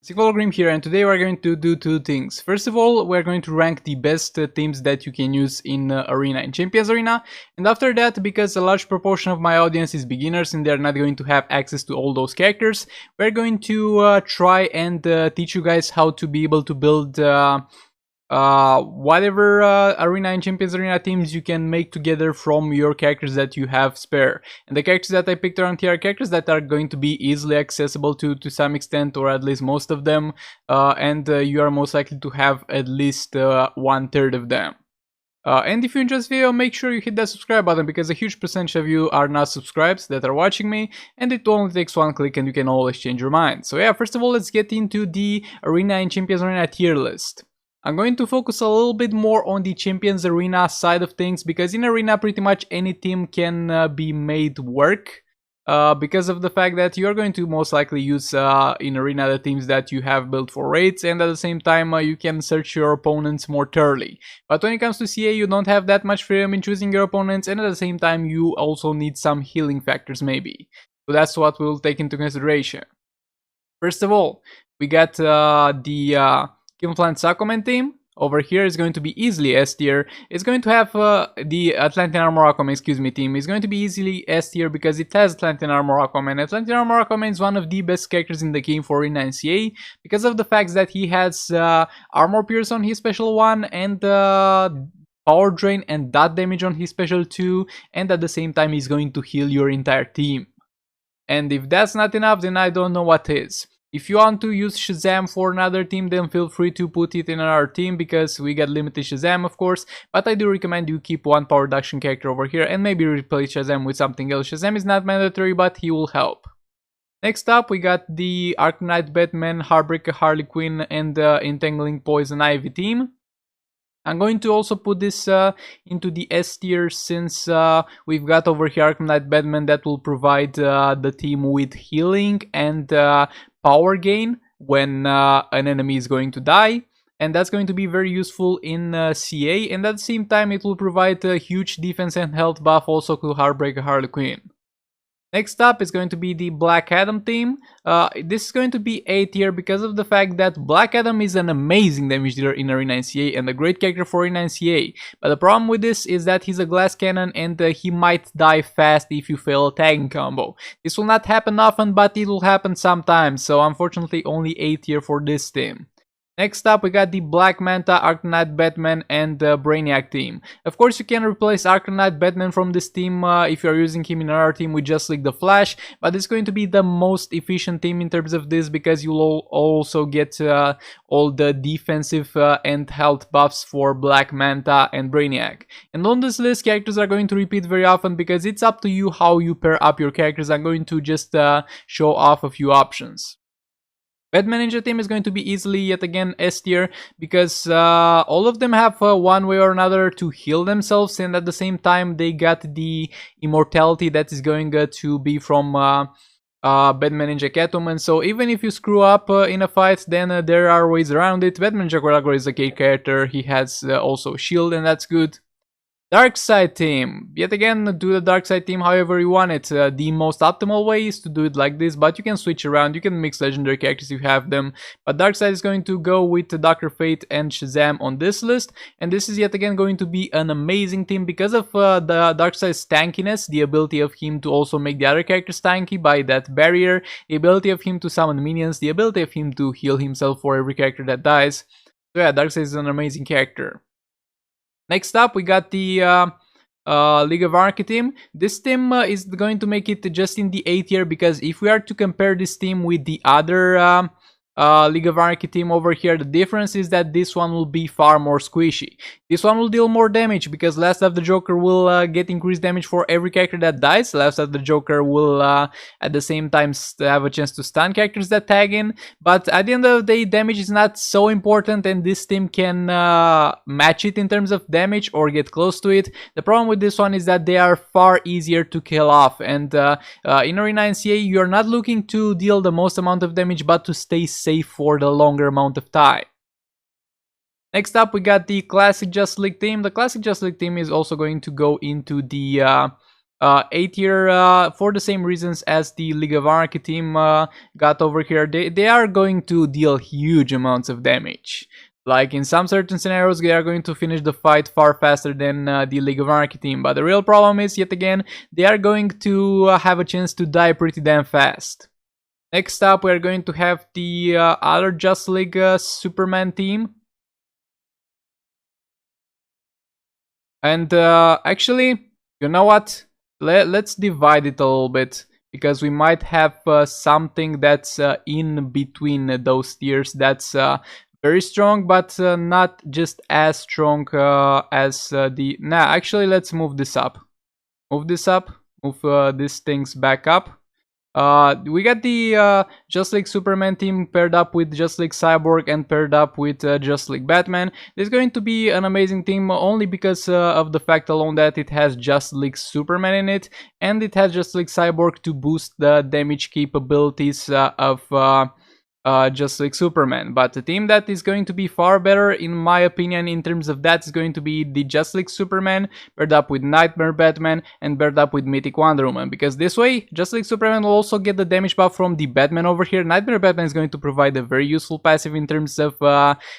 Grim here, and today we're going to do two things. First of all, we're going to rank the best teams that you can use in Arena, in Champions Arena, and after that, because a large proportion of my audience is beginners and they're not going to have access to all those characters, we're going to try and teach you guys how to be able to build whatever Arena and Champions Arena teams you can make together from your characters that you have spare. And the characters that I picked around here are characters that are going to be easily accessible to some extent, or at least most of them, and you are most likely to have at least 1/3 of them. And if you enjoy this video, make sure you hit that subscribe button, because a huge percentage of you are not subscribed that are watching me, and it only takes one click and you can always change your mind. So yeah, first of all, let's get into the Arena and Champions Arena tier list. I'm going to focus a little bit more on the Champions Arena side of things, because in Arena pretty much any team can be made work, because of the fact that you're going to most likely use in Arena the teams that you have built for raids, and at the same time you can search your opponents more thoroughly. But when it comes to CA, you don't have that much freedom in choosing your opponents, and at the same time you also need some healing factors maybe. So that's what we'll take into consideration. First of all, we got the Camouflage Aquaman team. Over here is going to be easily S tier. It's going to have the Atlantean Armor Aquaman, team is going to be easily S tier because it has Atlantean Armor Aquaman. Atlantean Armor Aquaman is one of the best characters in the game for Arena and CA, because of the fact that he has Armor Pierce on his special 1 and Power Drain and dot damage on his special 2, and at the same time he's going to heal your entire team. And if that's not enough, then I don't know what is. If you want to use Shazam for another team, then feel free to put it in another team, because we got limited Shazam of course, but I do recommend you keep one power reduction character over here and maybe replace Shazam with something else. Shazam is not mandatory, but he will help. Next up, we got the Arkham Knight Batman, Heartbreaker Harley Quinn, and Entangling Poison Ivy team. I'm going to also put this into the S tier, since we've got over here Arkham Knight Batman that will provide the team with healing and power gain when an enemy is going to die, and that's going to be very useful in CA, and at the same time it will provide a huge defense and health buff also to Heartbreaker Harley Quinn. Next up is going to be the Black Adam team. This is going to be A tier because of the fact that Black Adam is an amazing damage dealer in Arena and CA and a great character for Arena and CA. But the problem with this is that he's a glass cannon, and he might die fast if you fail a tagging combo. This will not happen often, but it will happen sometimes, so unfortunately only A tier for this team. Next up, we got the Black Manta, Arkham Knight Batman, and Brainiac team. Of course, you can replace Arkham Knight Batman from this team if you're using him in another team with just like the Flash, but it's going to be the most efficient team in terms of this, because you'll also get all the defensive and health buffs for Black Manta and Brainiac. And on this list, characters are going to repeat very often, because it's up to you how you pair up your characters. I'm going to just show off a few options. Batman Ninja team is going to be easily yet again S tier, because all of them have one way or another to heal themselves, and at the same time they got the immortality that is going to be from Batman Ninja Catwoman. So even if you screw up in a fight, then there are ways around it. Batman Ninja Coragor is a great character. He has also shield, and that's good. Darkseid team. Yet again, do the Darkseid team however you want it. The most optimal way is to do it like this, but you can switch around. You can mix legendary characters if you have them. But Darkseid is going to go with Dr. Fate and Shazam on this list. And this is yet again going to be an amazing team because of the Darkseid's tankiness, the ability of him to also make the other characters tanky by that barrier, the ability of him to summon minions, the ability of him to heal himself for every character that dies. So yeah, Darkseid is an amazing character. Next up, we got the League of Anarchy team. This team is going to make it just in the A tier, because if we are to compare this team with the other League of Anarchy team over here, the difference is that this one will be far more squishy. This one will deal more damage, because Last of the Joker will get increased damage for every character that dies. Last of the Joker will at the same time have a chance to stun characters that tag in, but at the end of the day damage is not so important, and this team can match it in terms of damage or get close to it. The problem with this one is that they are far easier to kill off, and in Arena and CA you're not looking to deal the most amount of damage, but to stay safe for the longer amount of time. Next up, we got the Classic Just League team. The Classic Just League team is also going to go into the A tier for the same reasons as the League of Anarchy team got over here. They are going to deal huge amounts of damage. Like in some certain scenarios, they are going to finish the fight far faster than the League of Anarchy team. But the real problem is, yet again, they are going to have a chance to die pretty damn fast. Next up, we are going to have the other Just League Superman team. And actually, you know what? Let's divide it a little bit, because we might have something that's in between those tiers that's very strong, but not just as strong as the... Nah, actually, let's move this up. Move this up. Move these things back up. We got the Just League Superman team paired up with Just League Cyborg and paired up with Just League Batman. This is going to be an amazing team only because of the fact alone that it has Just League Superman in it, and it has Just League Cyborg to boost the damage capabilities of Just League Superman. But the team that is going to be far better, in my opinion, in terms of that, is going to be the Just League Superman paired up with Nightmare Batman and paired up with Mythic Wonder Woman, because this way Just League Superman will also get the damage buff from the Batman over here. Nightmare Batman is going to provide a very useful passive in terms of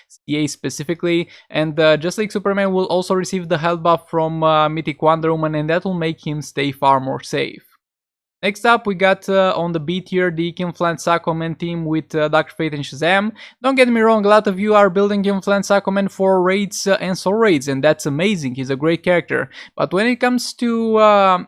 CA specifically, and Just League Superman will also receive the health buff from Mythic Wonder Woman, and that will make him stay far more safe. Next up, we got on the B tier the Kim Flint's Aquaman team with Dr. Fate and Shazam. Don't get me wrong, a lot of you are building Kim Flint's Aquaman for raids and soul raids, and that's amazing. He's a great character. But when it comes to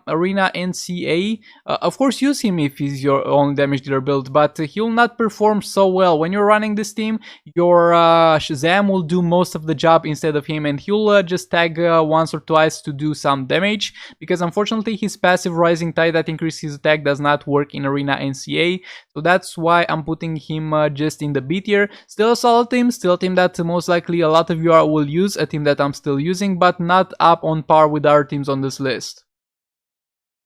Arena and CA, of course use him if he's your only damage dealer build, but he'll not perform so well. When you're running this team, your Shazam will do most of the job instead of him, and he'll just tag once or twice to do some damage, because unfortunately his passive Rising Tide that increases his attack does not work in Arena and CA, so that's why I'm putting him just in the B tier. Still a solid team, still a team that most likely a lot of you will use, a team that I'm still using, but not up on par with other teams on this list.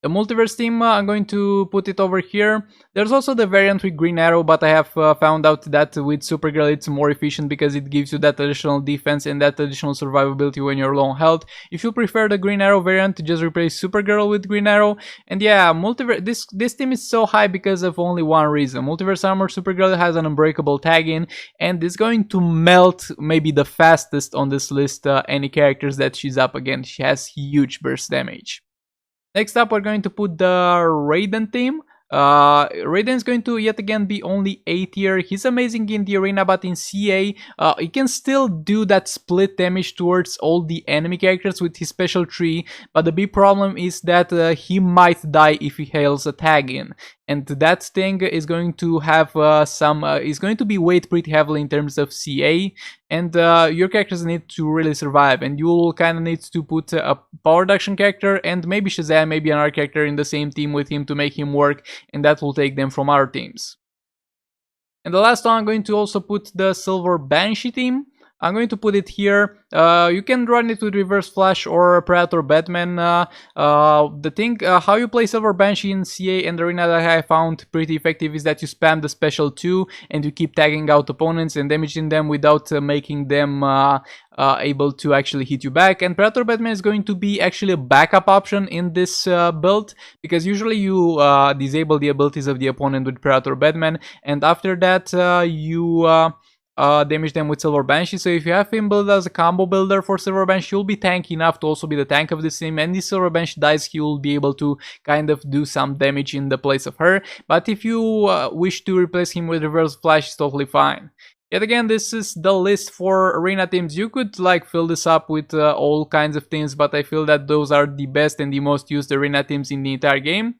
The Multiverse team, I'm going to put it over here. There's also the variant with Green Arrow, but I have found out that with Supergirl it's more efficient because it gives you that additional defense and that additional survivability when you're low on health. If you prefer the Green Arrow variant, just replace Supergirl with Green Arrow. And yeah, this team is so high because of only one reason. Multiverse Armor Supergirl has an unbreakable tag in, and is going to melt maybe the fastest on this list any characters that she's up against. She has huge burst damage. Next up, we're going to put the Raiden team. Raiden is going to yet again be only A tier. He's amazing in the arena, but in CA, he can still do that split damage towards all the enemy characters with his special tree. But the big problem is that he might die if he hails a tag in. And that thing is going to have is going to be weighed pretty heavily in terms of CA, and your characters need to really survive, and you will kind of need to put a power reduction character and maybe Shazam, maybe another character in the same team with him to make him work, and that will take them from our teams. And the last one, I'm going to also put the Silver Banshee team. I'm going to put it here. You can run it with Reverse Flash or Predator Batman. The thing, how you play Silver Banshee in CA and Arena that I found pretty effective is that you spam the special 2 and you keep tagging out opponents and damaging them without making them able to actually hit you back. And Predator Batman is going to be actually a backup option in this build, because usually you disable the abilities of the opponent with Predator Batman, and after that you damage them with Silver Banshee. So if you have him built as a combo builder for Silver Banshee, he'll be tanky enough to also be the tank of this team, and if Silver Banshee dies, he will be able to kind of do some damage in the place of her. But if you wish to replace him with Reverse Flash, it's totally fine. Yet again, this is the list for arena teams. You could like fill this up with all kinds of teams, but I feel that those are the best and the most used arena teams in the entire game.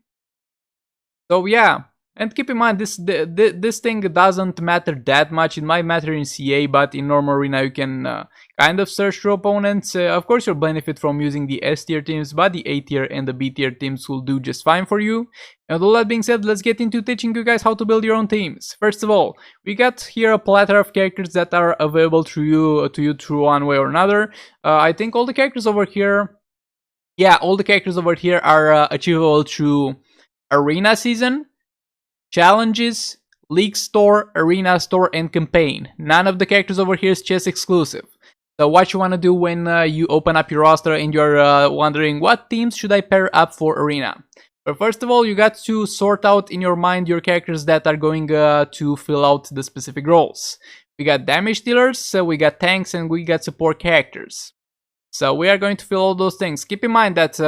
So yeah. And keep in mind, this thing doesn't matter that much. It might matter in CA, but in normal arena you can kind of search through opponents. Of course, you'll benefit from using the S tier teams, but the A tier and the B tier teams will do just fine for you. And all that being said, let's get into teaching you guys how to build your own teams. First of all, we got here a plethora of characters that are available to you through one way or another. I think all the characters over here, yeah, all the characters over here are achievable through Arena Season, Challenges, League Store, Arena Store, and Campaign. None of the characters over here is chess exclusive. So what you want to do when you open up your roster and you're wondering what teams should I pair up for Arena? But first of all, you got to sort out in your mind your characters that are going to fill out the specific roles. We got damage dealers, we got tanks, and we got support characters. So we are going to fill all those things. Keep in mind that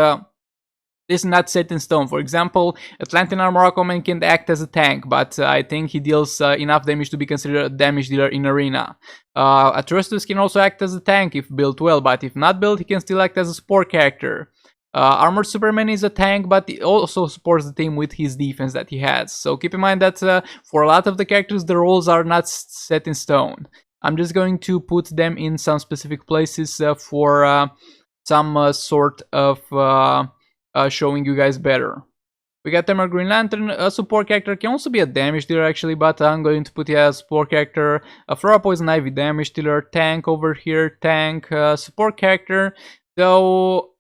this is not set in stone. For example, Atlantean Armor Aquaman can act as a tank, but I think he deals enough damage to be considered a damage dealer in Arena. Atrocitus can also act as a tank if built well, but if not built, he can still act as a support character. Armored Superman is a tank, but he also supports the team with his defense that he has. So keep in mind that for a lot of the characters, the roles are not set in stone. I'm just going to put them in some specific places for some sort of showing you guys better. We got Emerald Green Lantern, a support character, can also be a damage dealer actually, but I'm going to put it as support character. A Flora Poison Ivy damage dealer, tank over here, tank, support character. So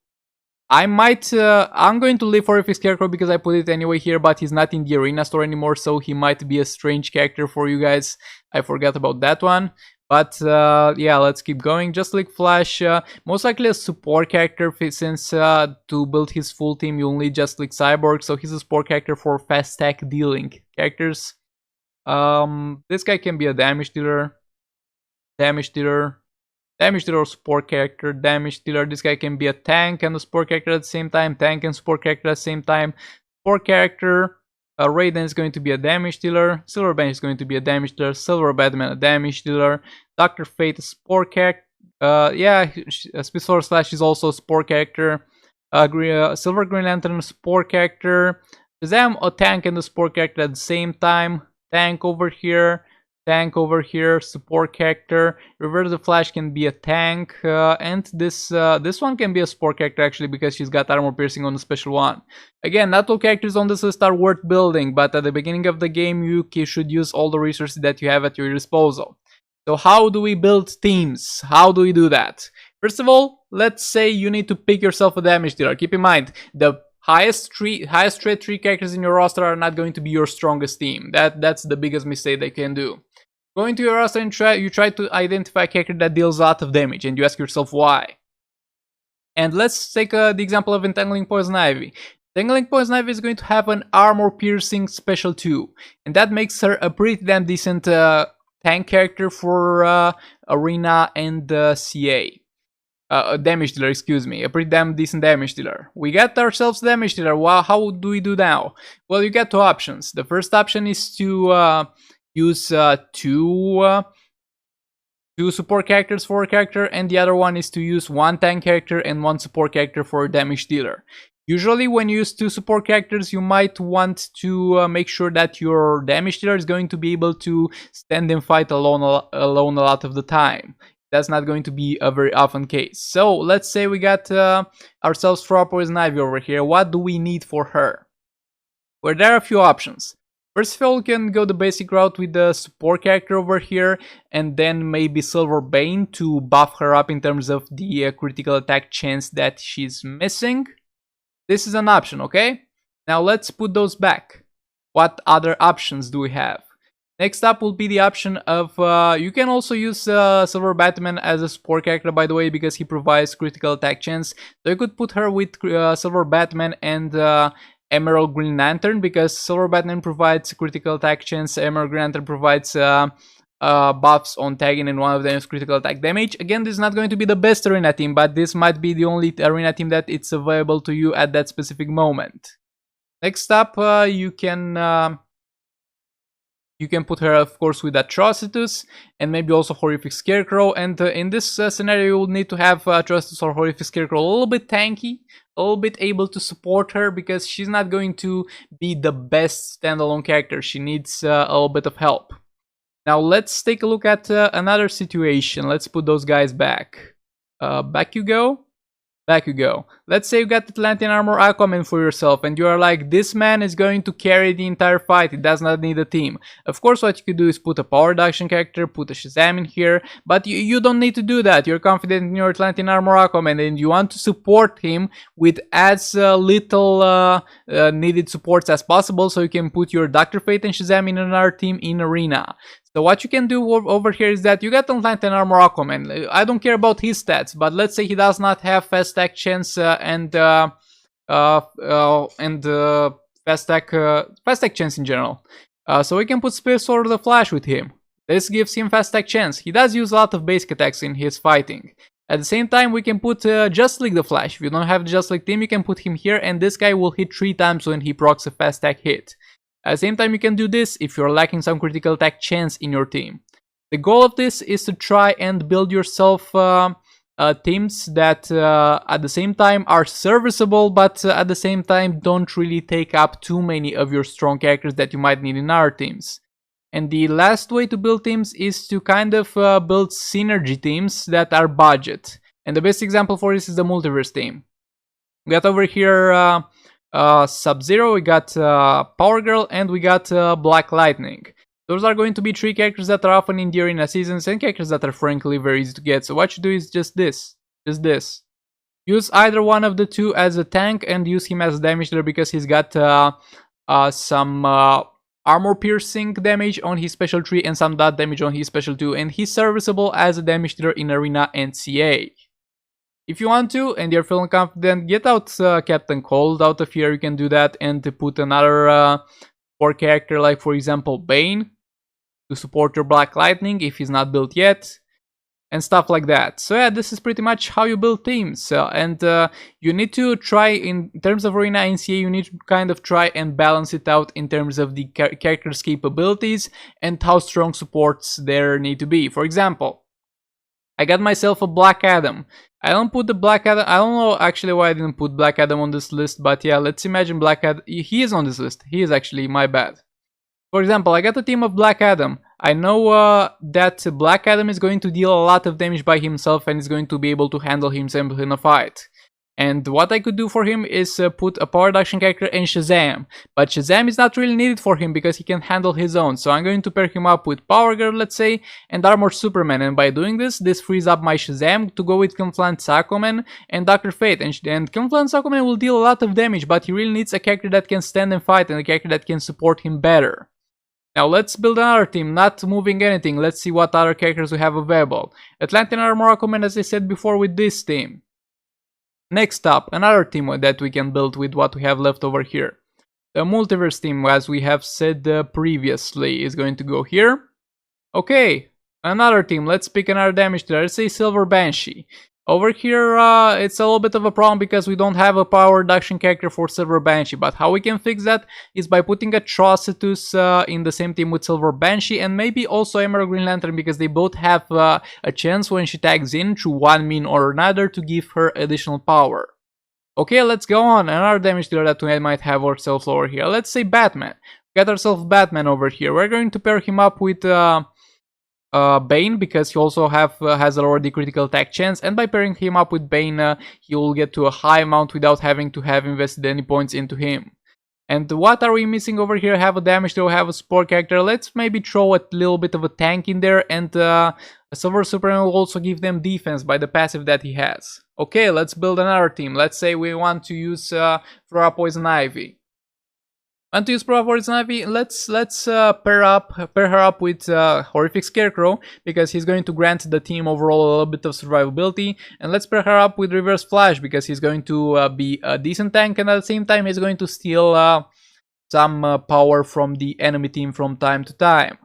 I'm going to leave Horrific Scarecrow because I put it anyway here, but he's not in the Arena store anymore, so he might be a strange character for you guys. I forgot about that one. But yeah, let's keep going. Just like Flash, most likely a support character, since to build his full team you'll need Just like Cyborg, so he's a support character for fast stack dealing characters. This guy can be a damage dealer, or support character, damage dealer. This guy can be a tank and a support character at the same time, tank and support character at the same time. Support character, Raiden is going to be a damage dealer, Silver Bench is going to be a damage dealer, Silver Batman a damage dealer, Dr. Fate a support character, yeah, Speed Sword Slash is also a support character, Silver Green Lantern a support character, Shazam a tank and a support character at the same time, tank over here, support character. Reverse the Flash can be a tank, and this one can be a support character actually because she's got armor piercing on the special one. Again, not all characters on this list are worth building, but at the beginning of the game you should use all the resources that you have at your disposal. So how do we build teams? How do we do that? First of all, let's say you need to pick yourself a damage dealer. Keep in mind, the highest threat 3 characters in your roster are not going to be your strongest team. That's the biggest mistake they can do. Going to your roster and you try to identify a character that deals a lot of damage, and you ask yourself why. And let's take the example of Entangling Poison Ivy. Entangling Poison Ivy is going to have an armor piercing special 2, and that makes her a pretty damn decent tank character for Arena and CA. Damage dealer, excuse me, a pretty damn decent damage dealer. We got ourselves a damage dealer. Well, how do we do now? Well, you got two options. The first option is to use two support characters for a character, and the other one is to use one tank character and one support character for a damage dealer. Usually when you use two support characters, you might want to make sure that your damage dealer is going to be able to stand and fight alone a lot of the time. That's not going to be a very often case. So let's say we got ourselves Flora Poison Ivy over here. What do we need for her? Well, there are a few options. First of all, we can go the basic route with the support character over here, and then maybe Silver Bane to buff her up in terms of the critical attack chance that she's missing. This is an option, okay? Now let's put those back. What other options do we have? Next up will be the option of, you can also use Silver Batman as a support character, by the way, because he provides critical attack chance. So you could put her with Silver Batman and Emerald Green Lantern, because Silver Batman provides critical attack chance, Emerald Green Lantern provides buffs on tagging, and one of them is critical attack damage. Again, this is not going to be the best arena team, but this might be the only arena team that it's available to you at that specific moment. Next up, you can put her, of course, with Atrocitus, and maybe also Horrific Scarecrow. And in this scenario, you will need to have Atrocitus or Horrific Scarecrow a little bit tanky, a little bit able to support her, because she's not going to be the best standalone character. She needs a little bit of help. Now let's take a look at another situation. Let's put those guys back. Back you go. Back you go. Let's say you got Atlantean Armor Aquaman for yourself, and you are like, this man is going to carry the entire fight, he does not need a team. Of course, what you could do is put a power reduction character, put a Shazam in here, but you don't need to do that. You're confident in your Atlantean Armor Aquaman, and you want to support him with as little needed supports as possible, so you can put your Dr. Fate and Shazam in another team in Arena. So what you can do over here is that you got Untitled Armor Aquaman. I don't care about his stats, but let's say he does not have fast attack chance and fast attack chance in general. So we can put Spear Sword of the Flash with him. This gives him fast attack chance. He does use a lot of basic attacks in his fighting. At the same time, we can put Just League the Flash. If you don't have the Just League team, you can put him here, and this guy will hit 3 times when he procs a fast attack hit. At the same time, you can do this if you're lacking some critical attack chance in your team. The goal of this is to try and build yourself teams that at the same time are serviceable, but at the same time don't really take up too many of your strong characters that you might need in our teams. And the last way to build teams is to kind of build synergy teams that are budget. And the best example for this is the Multiverse Team. We got over here Sub-Zero, we got Power Girl, and we got Black Lightning. Those are going to be 3 characters that are often in the arena seasons and characters that are frankly very easy to get. So what you do is just this. Use either one of the 2 as a tank and use him as a damage dealer because he's got some armor piercing damage on his special 3 and some dot damage on his special 2, and he's serviceable as a damage dealer in arena and CA. If you want to and you're feeling confident, get out Captain Cold out of here. You can do that and to put another 4 character, like for example Bane, to support your Black Lightning if he's not built yet, and stuff like that. So yeah, this is pretty much how you build teams, and you need to try, in terms of arena and CA, you need to kind of try and balance it out in terms of the character's capabilities and how strong supports there need to be. For example, I got myself a Black Adam. I don't put the Black Adam, I don't know actually why I didn't put Black Adam on this list, but yeah, let's imagine Black Adam, he is on this list, he is actually, my bad. For example, I got a team of Black Adam. I know that Black Adam is going to deal a lot of damage by himself and is going to be able to handle himself in a fight. And what I could do for him is put a power reduction character and Shazam. But Shazam is not really needed for him because he can handle his own. So I'm going to pair him up with Power Girl, let's say, and Armored Superman. And by doing this, this frees up my Shazam to go with Confluence Aquaman and Dr. Fate. And Confluence Aquaman will deal a lot of damage, but he really needs a character that can stand and fight and a character that can support him better. Now let's build another team, not moving anything. Let's see what other characters we have available. Atlantean Armor Aquaman, as I said before, with this team. Next up, another team that we can build with what we have left over here. The Multiverse Team, as we have said previously, is going to go here. Okay, another team. Let's pick another damage dealer. Let's say Silver Banshee. Over here, it's a little bit of a problem because we don't have a power reduction character for Silver Banshee. But how we can fix that is by putting Atrocitus in the same team with Silver Banshee, and maybe also Emerald Green Lantern, because they both have a chance when she tags in through one mean or another to give her additional power. Okay, let's go on. Another damage dealer that we might have ourselves over here. Let's say Batman. We got ourselves Batman over here. We're going to pair him up with Bane, because he also has already critical attack chance, and by pairing him up with Bane, he will get to a high amount without having to have invested any points into him. And what are we missing over here? Have a damage dealer, have a support character. Let's maybe throw a little bit of a tank in there, and a Silver Superman will also give them defense by the passive that he has. Okay, let's build another team. Let's say we want to use Flora Poison Ivy. And to use Poison Ivy, let's pair her up with Horrific Scarecrow, because he's going to grant the team overall a little bit of survivability. And let's pair her up with Reverse Flash, because he's going to be a decent tank, and at the same time he's going to steal some power from the enemy team from time to time.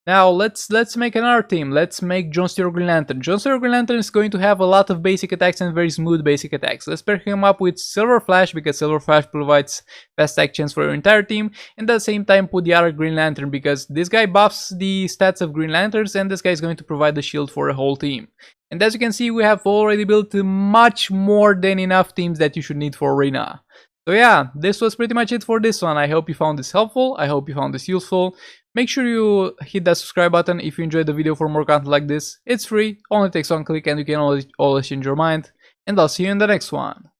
Now let's make another team. Let's make John Stewart Green Lantern. John Stewart Green Lantern is going to have a lot of basic attacks and very smooth basic attacks. Let's pair him up with Silver Flash, because Silver Flash provides fast attack chance for your entire team, and at the same time put the other Green Lantern, because this guy buffs the stats of Green Lanterns, and this guy is going to provide the shield for a whole team. And as you can see, we have already built much more than enough teams that you should need for arena. So yeah, this was pretty much it for this one. I hope you found this helpful. I hope you found this useful. Make sure you hit that subscribe button if you enjoyed the video for more content like this. It's free, only takes one click, and you can always change your mind. And I'll see you in the next one.